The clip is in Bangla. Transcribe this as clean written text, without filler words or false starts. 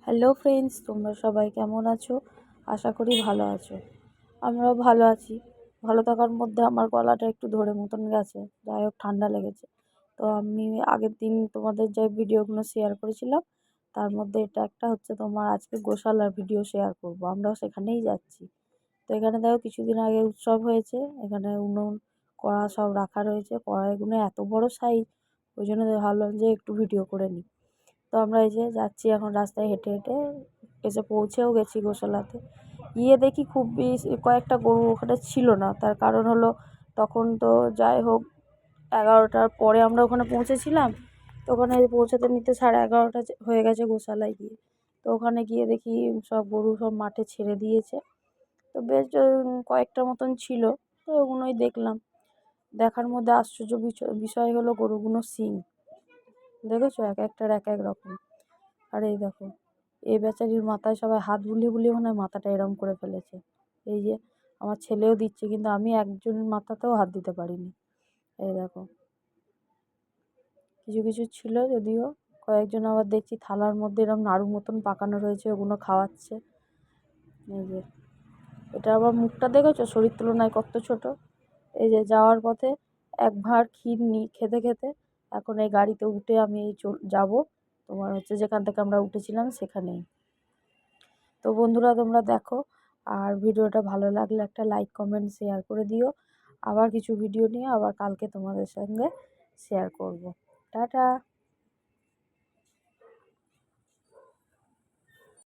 হ্যালো ফ্রেন্ডস, তোমরা সবাই কেমন আছো? আশা করি ভালো আছো। আমরাও ভালো আছি। ভালো থাকার মধ্যে আমার গলাটা একটু ধরে মতন গেছে, যাই হোক ঠান্ডা লেগেছে। তো আমি আগের দিন তোমাদের যে ভিডিওগুলো শেয়ার করেছিলাম তার মধ্যে এটা একটা হচ্ছে তোমার আজকে গোশালার ভিডিও শেয়ার করব। আমরাও সেখানেই যাচ্ছি। তো এখানে দেখো কিছুদিন আগে উৎসব হয়েছে, এখানে উনুন কড়া সব রাখা রয়েছে। কড়াইগুলো এত বড় সাইজ, ওই জন্য ভাবলাম যে একটু ভিডিও করে নিই। তো আমরা এই যে যাচ্ছি এখন রাস্তায় হেঁটে হেঁটে, এসে পৌঁছেও গেছি গোশালাতে। গিয়ে দেখি খুব বেশি কয়েকটা গরু ওখানে ছিল না। তার কারণ হলো তখন তো যাই হোক 11টার পরে আমরা ওখানে পৌঁছেছিলাম। তো ওখানে পৌঁছাতে নিতে 11:30 হয়ে গেছে গোশালায় গিয়ে। তো ওখানে গিয়ে দেখি সব গরু সব মাঠে ছেড়ে দিয়েছে। তো বেশ কয়েকটা মতন ছিল। তো ওগুলোই দেখলাম। দেখার মধ্যে আশ্চর্য বিষয় হলো গরুগুলোর শিং। দেখেছো এক একটার এক এক রকম। আর এই দেখো, এই বেচারির মাথায় সবাই হাত বুলিয়ে বুলিয়ে মনে হয় মাথাটা এরম করে ফেলেছে। এই যে আমার ছেলেও দিচ্ছে, কিন্তু আমি একজনের মাথাতেও হাত দিতে পারিনি। এই দেখো, কিছু কিছু ছিল যদিও, কয়েকজন আবার দেখছি থালার মধ্যে এরম নাড়ু মতন পাকানো রয়েছে, ওগুলো খাওয়াচ্ছে। এই যে এটা আবার মুখটা দেখেছো শরীর তুলনায় কত ছোট। এই যে যাওয়ার পথে এক ভাঁড় ক্ষীর খেতে খেতে এখন এই গাড়িতে উঠে আমি এই যাবো তোমার হচ্ছে যেখান থেকে আমরা উঠেছিলাম সেখানেই। তো বন্ধুরা তোমরা দেখো, আর ভিডিওটা ভালো লাগলে একটা লাইক কমেন্ট শেয়ার করে দিও। আবার কিছু ভিডিও নিয়ে আবার কালকে তোমাদের সঙ্গে শেয়ার করব। টাটা।